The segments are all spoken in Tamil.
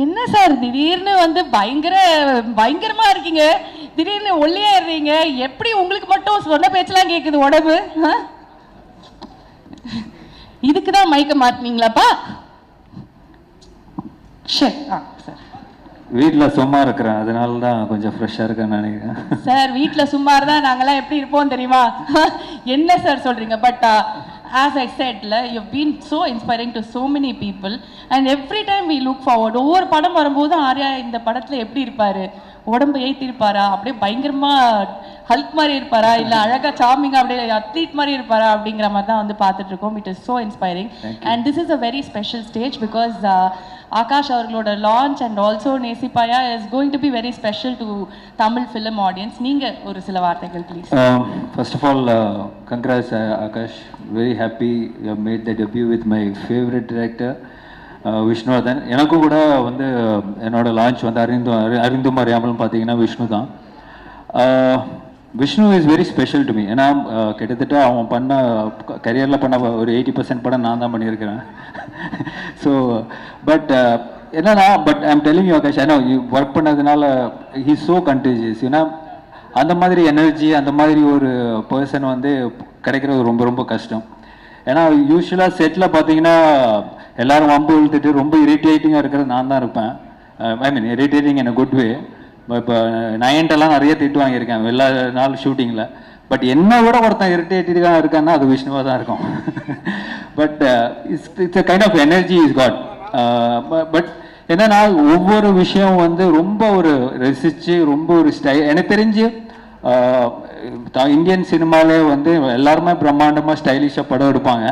என்ன சார் திடீர்னு வந்து பயங்கரமா இருக்கீங்க, திடீர்னு ஒல்லியாடுறீங்க, எப்படி உங்களுக்கு மட்டும் சொன்ன பேச்செல்லாம் கேட்குது உடம்பு? இதுக்குதான் மயக்க மாட்டினீங்களாப்பா? சரி சார், வீட்டில் சும்மா இருக்கிறேன், அதனால தான் கொஞ்சம் ஃப்ரெஷ்ஷாக இருக்கேன்னு நினைக்கிறேன். சார் வீட்டில் சும்மா இருந்தால் நாங்களாம் எப்படி இருப்போம் தெரியுமா? என்ன சார் சொல்கிறீங்க? But as I said, you've been so inspiring to so many people and every time we look forward. ஒவ்வொரு படம் வரும்போது ஆர்யா இந்த படத்தில் எப்படி இருப்பார், உடம்பு ஏற்றிருப்பாரா, அப்படியே பயங்கரமாக ஹல்க் மாதிரி இருப்பாரா, இல்லை அழகாக சாமிங்காக அப்படியே அத்லீட் மாதிரி இருப்பாரா அப்படிங்கிற மாதிரி தான் வந்து பார்த்துட்டு இருக்கோம். It is so inspiring and this is a very special stage because Akash அவர்களோட launch and also Nesippaya is going to be very special to Tamil film audience. நீங்கள் ஒரு சில வார்த்தைகள் please. First of all congrats Akash, very happy you have made the debut with my favourite director Vishnuvardhan. எனக்கும் கூட வந்து என்னோட லான்ச் வந்து அறிந்தும் அறியாமலும் பார்த்தீங்கன்னா விஷ்ணு தான். Vishnu is very special to me. ஏன்னா கிட்டத்தட்ட அவன் பண்ண கரியரில் பண்ண ஒரு 80% படம் நான் தான் பண்ணியிருக்கிறேன். ஸோ பட் என்னன்னா I'm telling you Akash, I know you work பண்ணதுனால ஹி ஸோ கண்டேஜியஸ். ஏன்னா அந்த மாதிரி எனர்ஜி, அந்த மாதிரி ஒரு பர்சன் வந்து கிடைக்கிறது ரொம்ப ரொம்ப கஷ்டம். ஏன்னா யூஸ்வலாக செட்டில் பார்த்தீங்கன்னா எல்லாரும் வம்பு இழுத்துட்டு ரொம்ப இரிட்டேட்டிங்காக இருக்கிறது நான் தான் இருப்பேன். I mean irritating in a good way. இப்போ நயன்ட்டெல்லாம் நிறைய திட்டு வாங்கியிருக்கேன் எல்லா நாள் ஷூட்டிங்கில். பட் என்ன விட ஒருத்தன் இரிட்டேட்டிங்காக இருக்கான்னா அது விஷ்ணுவாக தான் இருக்கும். But it's a kind of energy is God. பட் என்னன்னா ஒவ்வொரு விஷயம் வந்து ரொம்ப ஒரு ரசித்து ரொம்ப ஒரு எனக்கு தெரிஞ்சு இந்தியன் சினிமாவிலே வந்து எல்லாருமே பிரம்மாண்டமாக ஸ்டைலிஷாக படம் எடுப்பாங்க.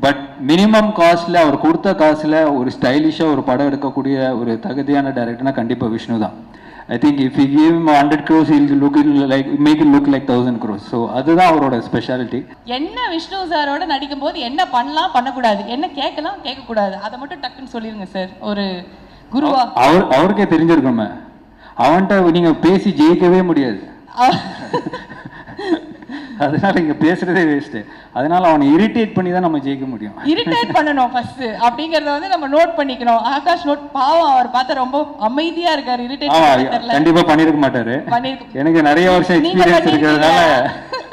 பட் மினிமம் காஸ்டில் அவர் கொடுத்த காசில் ஒரு ஸ்டைலிஷாக ஒரு படம் எடுக்கக்கூடிய ஒரு தகுதியான டைரக்டர்னா கண்டிப்பாக விஷ்ணு தான். I think if he gave him 100 crores, he'll make it look like 1000 crores. So அதுதான் அவரோட ஸ்பெஷாலிட்டி. என்ன விஷ்ணு சாரோட நடிக்கும் போது என்ன பண்ணலாம் பண்ணக்கூடாது, என்ன கேட்கலாம் கேட்கக்கூடாது, அதை மட்டும் டக்குன்னு சொல்லிடுங்க சார். ஒரு குருவா அவருக்கே தெரிஞ்சிருக்கோமே, அவன்கிட்ட நீங்க பேசி ஜெயிக்கவே முடியாது. அதனால இங்க பேசுறதே வேஸ்ட். அதனால அவனை இரிட்டேட் பண்ணி தான் நம்ம ஜெயிக்க முடியும். இரிட்டேட் பண்ணணும் ஃபர்ஸ்ட் அப்படிங்கறத வந்து நம்ம நோட் பண்ணிக்கணும். ஆகாஷ் நோட் பாவம், அவர் பார்த்தா ரொம்ப அமைதியா இருக்காரு. இரிட்டேட் கண்டிப்பா பண்ணிருக்க மாட்டாரு. எனக்கு நிறைய வருஷம் எக்ஸ்பீரியன்ஸ் இருக்கிறதுனால